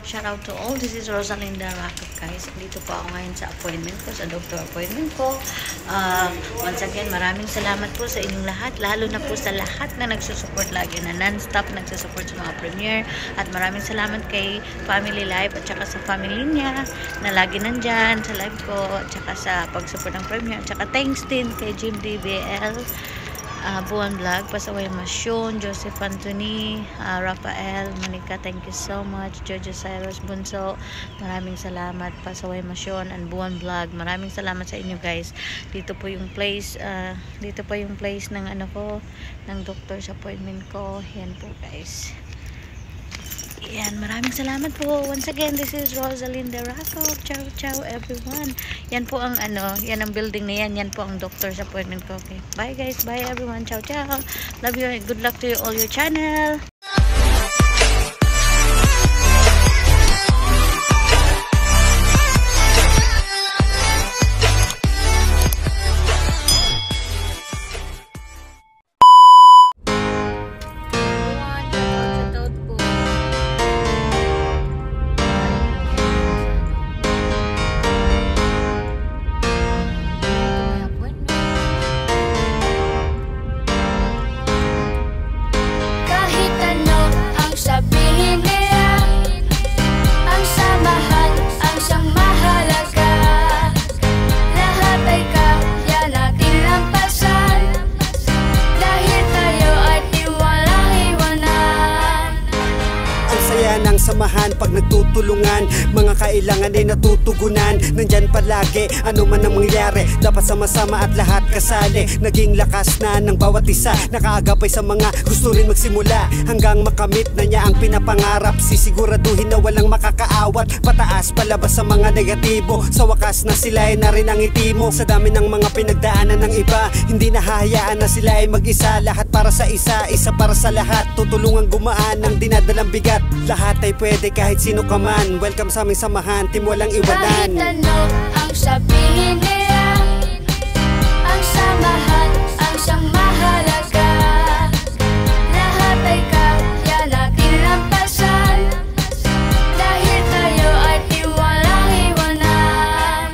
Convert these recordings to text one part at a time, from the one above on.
shout out to all. This is Rosalinda Rakap, guys. Dito po ako ngayon sa appointment ko, sa doctor appointment ko. Once again, maraming salamat po sa inyong lahat, lalo na po sa lahat na nagsusupport lagi, na non-stop nagsusupport sa mga premiere. At maraming salamat kay Family Life at saka sa family niya na lagi nandyan sa live ko, at saka sa pag-support ng premiere. At saka thanks din kay Jim DBL, Buwan Vlog, Pasaway Masyon, Joseph Anthony, Rafael, Monica, thank you so much. Jojo Cyrus Bunso, maraming salamat. Pasaway Masyon and Buwan Vlog, maraming salamat sa inyo, guys. Dito po yung place, ng ano ko, ng doctor's appointment ko. Yan po, guys. Yan, maraming salamat po. Once again, this is Rosalinda Rakop. Ciao, ciao everyone. Yan po ang yan ang building na yan. Yan po ang doctor's appointment ko. Okay. Bye guys. Bye everyone. Ciao, ciao. Love you. Good luck to you all your channel. Samahan pag nagtutulungan, mga kailangan ay natutugunan. Nandyan palagi, ano man ang mangyari, dapat sama-sama at lahat kasali. Naging lakas na ng bawat isa, nakaagapay sa mga gusto rin magsimula, hanggang makamit na niya ang pinapangarap. Sisiguraduhin na walang makakaawat, pataas palabas sa mga negatibo. Sa wakas na sila ay narin ang itimo. Sa dami ng mga pinagdaanan ng iba, hindi nahahayaan na sila ay mag-isa. Lahat para sa isa, isa para sa lahat. Tutulungan gumaan ang dinadalang bigat. Lahat ay pwede kahit sino ka man. Welcome sa aming samahan, team walang iwanan. Kahit ano ang sabihin nila, ang samahan ang siyang mahalaga. Lahat ay kaya natin lampasan, dahil tayo ay di walang iwanan.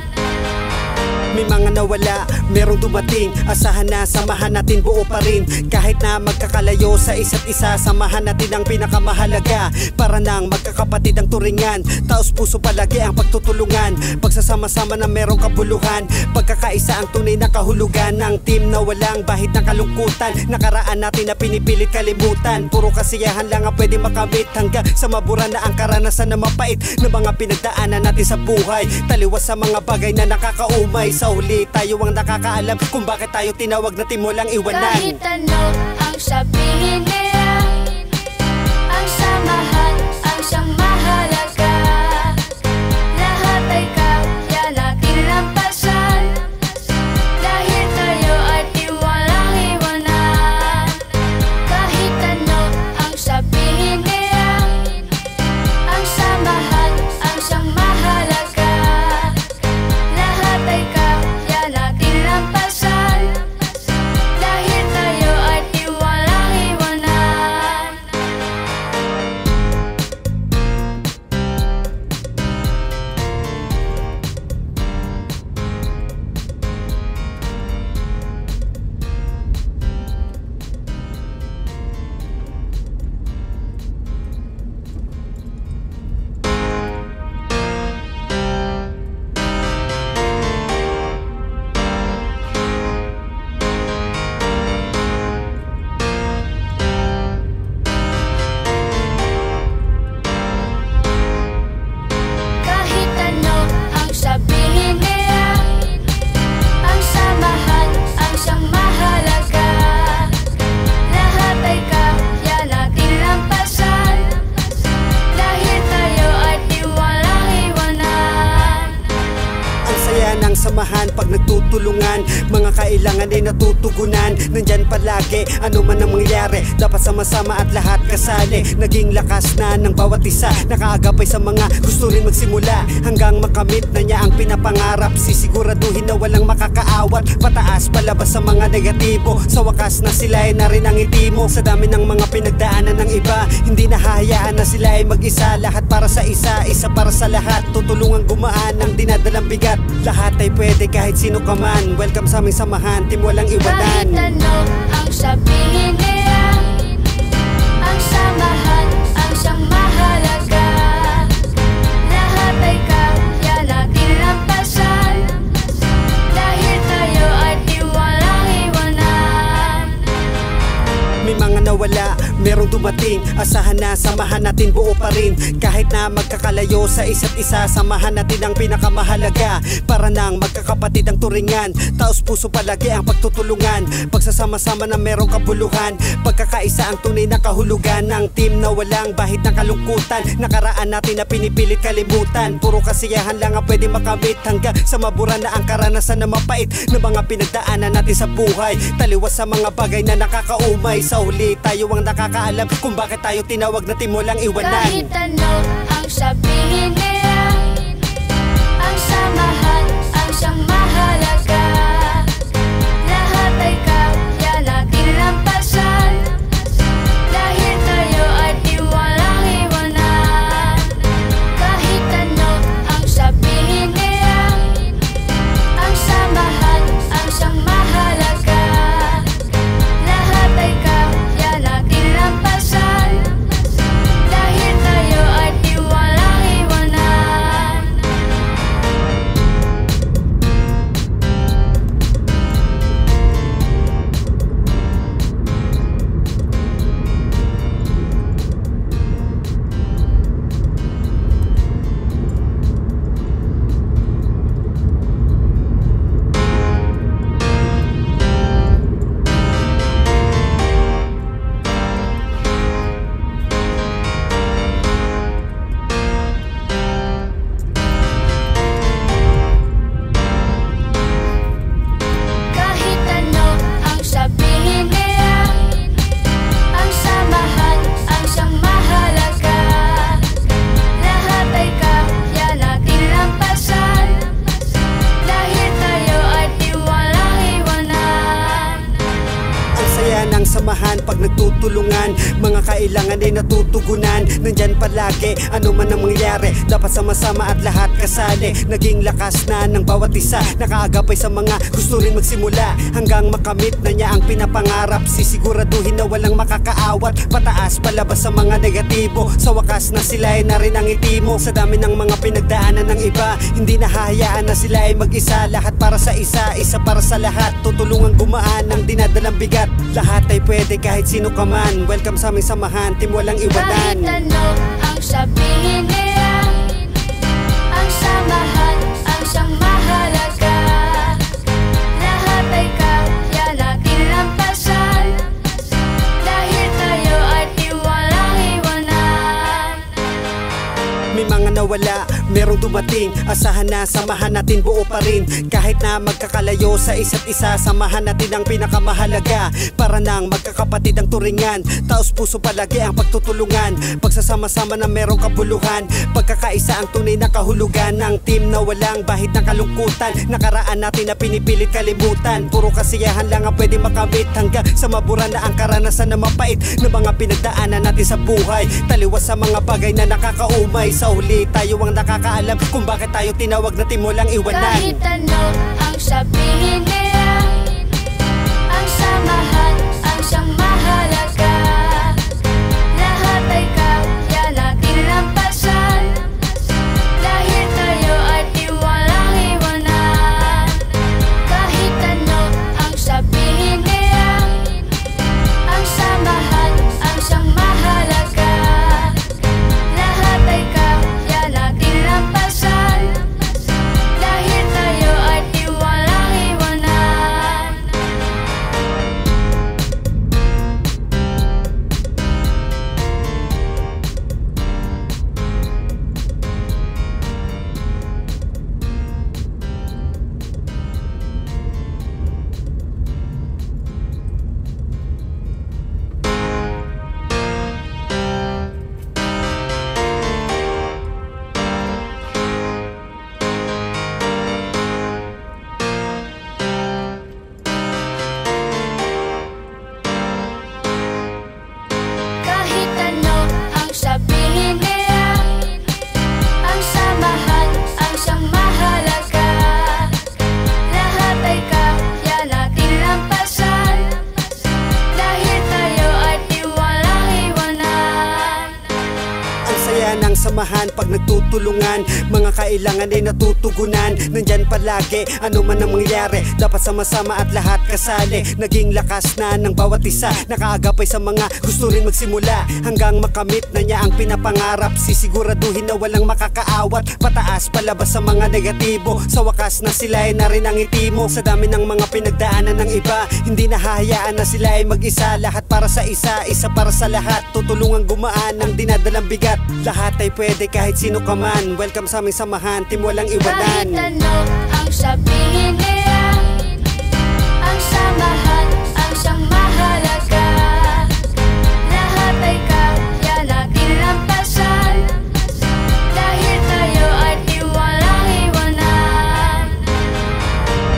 May mga nawala, merong dumating, asahan na samahan natin buo pa rin. Kahit na magkakalayo sa isa't isa, samahan natin ang pinakamahalaga. Para nang magkakapatid ang turingan, taos puso palagi ang pagtutulungan. Pagsasama-sama na merong kabuluhan, pagkakaisa ang tunay na kahulugan ng team na walang bahid ng kalungkutan. Nakaraan natin na pinipilit kalimutan, puro kasiyahan lang ang pwede makamit, hanggang sa mabura na ang karanasan na mapait ng mga pinagdaanan natin sa buhay. Taliwas sa mga bagay na nakakaumay, sa huli tayo ang nakakaalam kung bakit tayo tinawag na team walang iwanan. Kahit ano ang sabihin nila, ang samahan ang siyang mahalaga. Lahat ay kaya natin lampasan, dahil tayo ay di walang iwanan. Kahit ano ang sabihin nila, ang samahan ang siyang mahalaga. Lahat ay kaya natin lampasan, dahil tayo ay di walang iwanan. samahan pag nagtutulungan. Mga kailangan ay natutugunan. Nandyan palagi, ano man ang mangyari, dapat sama-sama at lahat kasali. Naging lakas na ng bawat isa, nakaagapay sa mga gusto rin magsimula, hanggang makamit na niya ang pinapangarap. Sisiguraduhin na walang makakaawat, pataas palabas sa mga negatibo. Sa wakas na sila ay na rin ang itimo. Sa dami ng mga pinagdaanan ng iba, hindi nahahayaan na sila ay mag-isa. Lahat para sa isa, isa para sa lahat. Tutulungan gumaan ang dinadalang bigat. Lahat ay pwede kahit sino ka man. Welcome sa aming samahan, team walang iwanan. Kahit ano ang sabihin nila, ang samahan ang siyang mahalaga. Lahat ay kaya natin lampasan, dahil tayo ay di walang iwanan. May mga nawala, merong dumating. Asahan na samahan natin buo pa rin. Kahit na magkakalayo sa isa't isa, samahan natin ang pinakamahalaga. Para nang magkakapatid ang turingan, taos puso palagi ang pagtutulungan. Pagsasama-sama na merong kabuluhan, pagkakaisa ang tunay na kahulugan ng team na walang bahid ng kalungkutan. Nakaraan natin na pinipilit kalimutan, puro kasiyahan lang ang pwede makamit, hanggang sa mabura na ang karanasan na mapait na mga pinagdaanan natin sa buhay. Taliwas sa mga bagay na nakakaumay, sa huli tayo ang nakakaalam kung bakit tayo tinawag na team walang iwanan. Kahit ano ang sabihin nila, ang samahan ang siyang mahalaga. Lahat ay kaya natin lampasan, dahil tayo ay di walang iwanan. Kahit ano ang sabihin nila, ang samahan ang siyang mahalaga. Lahat ay kaya natin lampasan, dahil tayo ay di walang iwanan. Kahit ano ang sabihin nila, ang samahan ang siyang mahalaga. Lahat ay kaya natin lampasan, dahil tayo ay di walang iwanan. Ang saya ng samahan pag nagtutulungan. Mga kailangan ay natutugunan. Nandyan palagi, ano man ang mangyari, dapat sama-sama at lahat kasali. Naging lakas na ng bawat isa, nakaagapay sa mga gusto rin magsimula, hanggang makamit na niya ang pinapangarap. Sisiguraduhin na walang makakaawat, pataas palabas sa mga negatibo. Sa wakas na sila ay na rin ang itimo. Sa dami ng mga pinagdaanan ng iba, hindi nahahayaan na sila ay mag-isa. Lahat para sa isa, isa para sa lahat. Tutulungan gumaan ang dinadalang bigat. Lahat ay pwede kahit sino ka man. Welcome sa aming samahan, team walang Kahit iwanan. ano ang sabihin nila, ang samahan ang siyang mahalaga. Lahat ay kaya natin lampasan, dahil tayo ay di walang iwanan. May mga nawala, merong dumating. Asahan na samahan natin buo pa rin. Kahit na magkakalayo sa isa't isa, samahan natin ang pinakamahalaga. Para nang magkakapatid ang turingan, taos puso palagi ang pagtutulungan. Pagsasama-sama na merong kabuluhan, pagkakaisa ang tunay na kahulugan ng team na walang bahid ng kalungkutan. Nakaraan natin na pinipilit kalimutan, puro kasiyahan lang ang pwede makamit, hanggang sa mabura na ang karanasan na mapait na mga pinagdaanan natin sa buhay. Taliwas sa mga bagay na nakakaumay, sa huli tayo ang nakakaalam kung bakit tayo tinawag na team walang iwanan. Kahit ano ang sabihin nila, ang samahan ang siyang mahalaga. Lahat ay kaya natin lampasan, dahil tayo ay di walang iwanan. Kahit ano ang sabihin nila, ang samahan ang siyang mahalaga. Lahat ay kaya natin lampasan, dahil tayo ay di walang iwanan. samahan pag nagtutulungan. Mga kailangan ay natutugunan. Nandyan palagi, ano man ang mangyari, dapat sama-sama at lahat kasali. Naging lakas na ng bawat isa, nakaagapay sa mga gusto rin magsimula, hanggang makamit na niya ang pinapangarap. Sisiguraduhin na walang makakaawat, pataas palabas sa mga negatibo. Sa wakas na sila ay na rin ang itimo. Sa dami ng mga pinagdaanan ng iba, hindi nahahayaan na sila ay mag-isa. Lahat para sa isa, isa para sa lahat. Tutulungan gumaan ang dinadalang bigat. Lahat ay pwede kahit sino ka man. Welcome sa aming samahan, team walang iwanan. Kahit ano ang sabihin nila, ang samahan ang siyang mahalaga. Lahat ay kaya natin lampasan, dahil tayo ay di walang iwanan.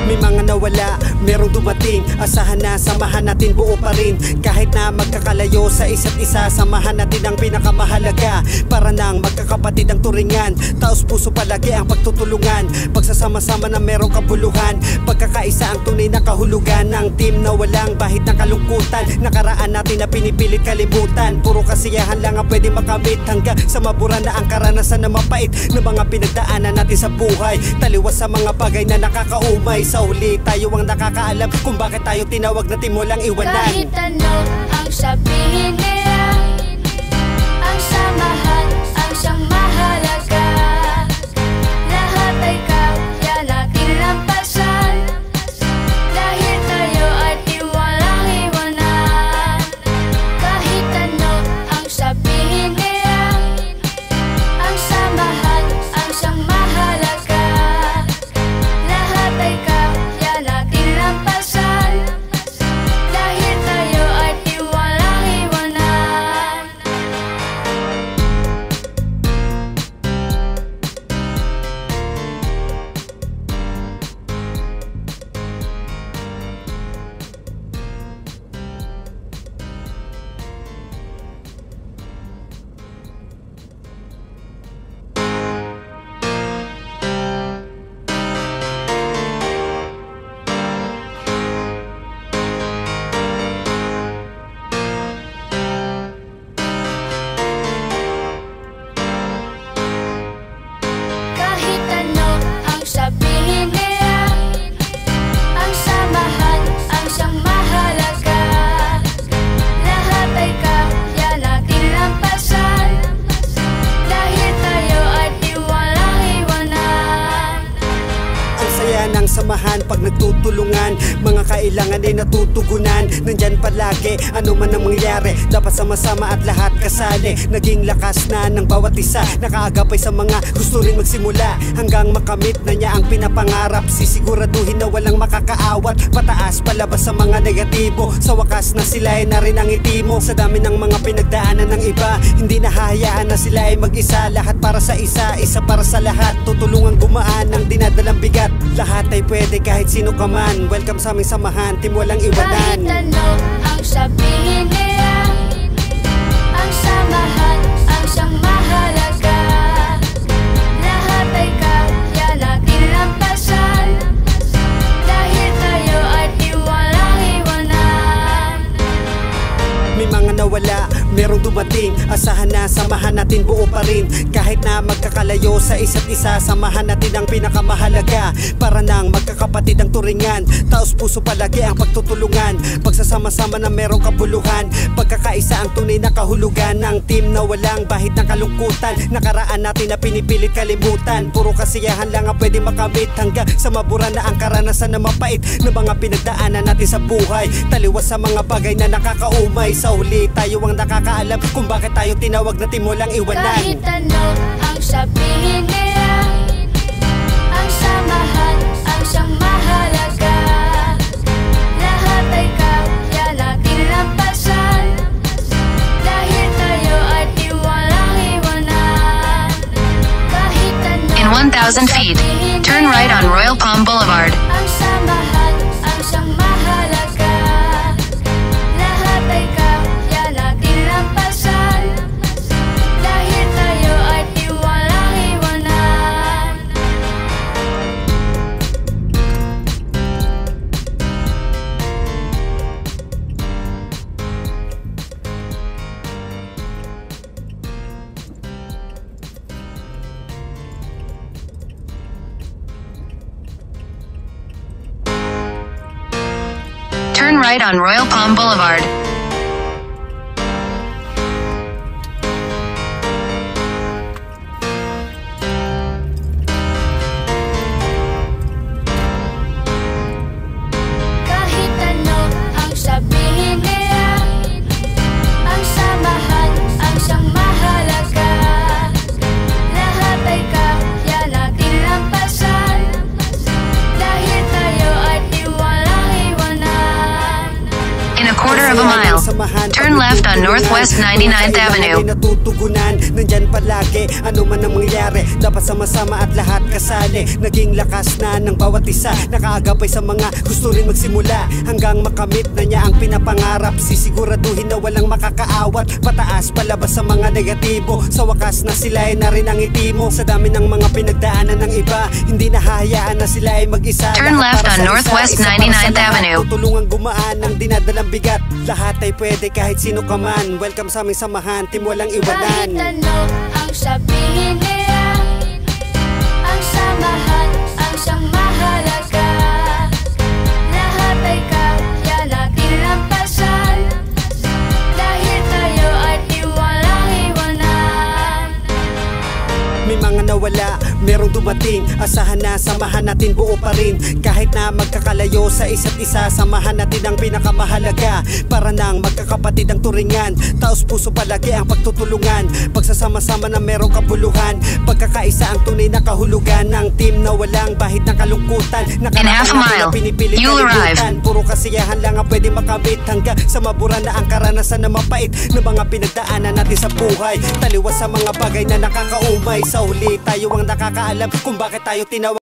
May mga nawala, merong dumating. Asahan na samahan natin, buo pa rin. Kahit na magkakalayo sa isa't isa, samahan natin ang pinakamahalaga. Para nang magkakapatid ang turingan, taos puso palagi ang pagtutulungan. Pagsasama-sama na merong kabuluhan, pagkakaisa ang tunay na kahulugan ng team na walang bahid ng kalungkutan. Nakaraan natin na pinipilit kalimutan, puro kasiyahan lang ang pwede makamit, hanggang sa mabura na ang karanasan na mapait ng mga pinagdaanan natin sa buhay. Taliwas sa mga bagay na nakakaumay, sa huli tayo ang nakakaalam kung bakit tayo tinawag na team walang iwanan. Kahit ano ang sabihin nila, ang samahan ang siyang mahalaga. Lahat ay kaya natin lampasan, dahil tayo ay di walang iwanan. Kahit ano ang sabihin nila, ang samahan ang siyang mahalaga. Lahat ay kaya natin lampasan, dahil tayo ay di walang iwanan. Kahit ano ang sabihin nila, ang samahan ang siyang mahalaga. Lahat ay kaya natin lampasan, dahil tayo ay di walang iwanan. Ang saya ng samahan pag nagtutulungan. Mga kailangan ay natutugunan. Nandyan palagi, ano man ang mangyari, dapat sama-sama at lahat kasali. Naging lakas na ng bawat isa, nakaagapay sa mga gusto rin magsimula, hanggang makamit na niya ang pinapangarap. Sisiguraduhin na walang makakaawat, pataas palabas sa mga negatibo. Sa wakas na sila ay na rin ang itimo. Sa dami ng mga pinagdaanan ng iba, hindi nahahayaan na sila ay mag-isa. Lahat para sa isa, isa para sa lahat. Tutulungan gumaan ang dinadalang bigat. Lahat ay pwede kahit sino ka man. Welcome sa aming samahan, team walang Kahit iwanan. ano ang sabihin nila, ang samahan ang siyang mahalaga. Lahat ay kaya natin lampasan, dahil tayo ay di walang iwanan. May mga nawala, merong dumating. Asahan na samahan natin, buo pa rin. Kahit na magkakalayo sa isa't isa, samahan natin ang pinakamahalaga. Para nang magkakapatid ang turingan, taos puso palagi ang pagtutulungan. Pagsasama-sama na merong kabuluhan, pagkakaisa ang tunay na kahulugan ng team na walang bahid ng kalungkutan. Nakaraan natin na pinipilit kalimutan, puro kasiyahan lang ang pwede makamit, hanggang sa mabura na ang karanasan na mapait ng mga pinagdaanan natin sa buhay. Taliwas sa mga bagay na nakakaumay, sa huli tayo ang nakakaalam kung bakit tayo tinawag na team walang iwanan. Kahit ano ang sabihin nila, ang samahan ang siyang mahalaga. Lahat ay kaya natin lampasan, dahil tayo ay di walang iwanan. Kahit ano In 1,000 feet, turn right on Royal Palm Boulevard. ang samahan ang siyang mahalaga. Lahat ay kaya natin lampasan, dahil tayo ay di walang iwanan. Turn right on Royal Palm Boulevard. Kahit ano ang sabihin nila, ang samahan ang siyang mahalaga. Lahat ay kaya natin lampasan, dahil tayo ay di walang iwanan. In a quarter of a mile, turn left on Northwest 99th Avenue. Natutugunan, nandyan palagi, ano man ang mangyari, dapat sama-sama at lahat kasali. Naging lakas na ng bawat isa, nakaagapay sa mga gusto rin magsimula, hanggang makamit na niya ang pinapangarap. Sisiguraduhin na walang makakaawat, pataas palabas sa mga negatibo. Sa wakas na sila ay na rin ang itimo. Sa dami ng mga pinagdaanan ng iba, hindi nahahayaan na sila ay mag-isa. Turn left on Northwest 99th Avenue. Tutulungan gumaan ang dinadalang bigat, lahat ay pwede kahit sino ka man. Welcome sa aming samahan, team walang Kahit iwanan. ano ang sabihin nila, ang samahan ang siyang mahalaga. Lahat ay kaya natin lampasan, dahil tayo ay di walang iwanan. May mga nawala, merong dumating, asahan na samahan natin buo pa rin. Kahit na magkakalayo sa isa't isa, samahan natin ang pinakamahalaga. Para nang magkakapatid ang turingan, taos puso palagi ang pagtutulungan. Pagsasama-sama na merong kapuluhan, pagkakaisa ang tunay na kahulugan ng team na walang bahid ng kalungkutan. In half a mile, you'll arrive. Puro kasiyahan lang ang pwede makamit, hanggang sa mabura na ang karanasan na mapait ng mga pinagdaanan natin sa buhay. Taliwas sa mga bagay na nakakaumay, sa huli tayo ang nakakaalam kung bakit tayo tinawag.